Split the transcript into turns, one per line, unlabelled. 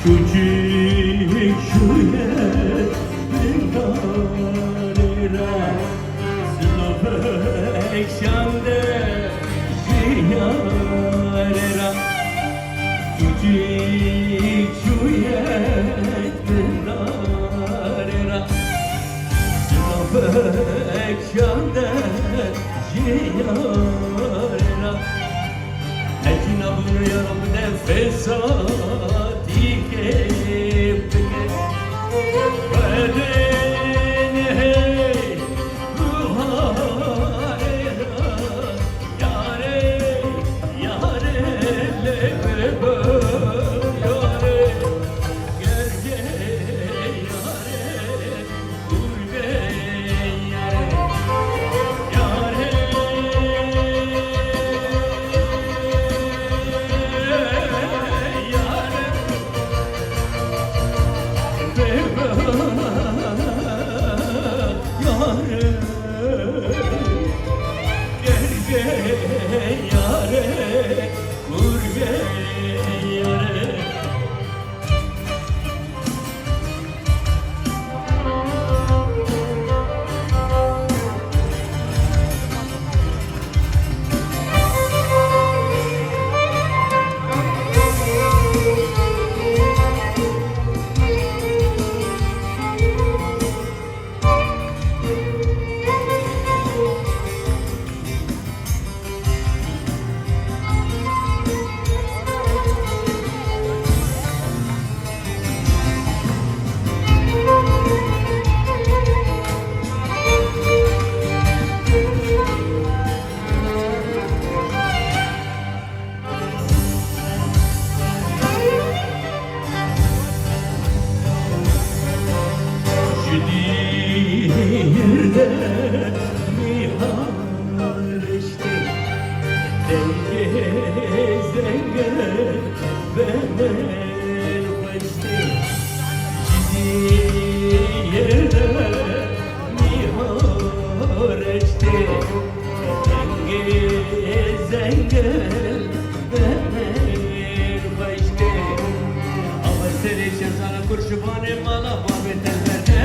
Küçük şu yerlere Sınıfı ekşende Ziyarera Küçük şu yerlere Sınıfı ekşende Ziyarera Ekinabını yarım nefesati kepke Bedeni hey ruharera Yare yare lebe yare Gerge yare gurbe yare Yare Şiirde mihareşti Denge zenge bemer başti Şiirde mihareşti Denge zenge bemer başti Ama seni şezana kurşubane mala babet elbette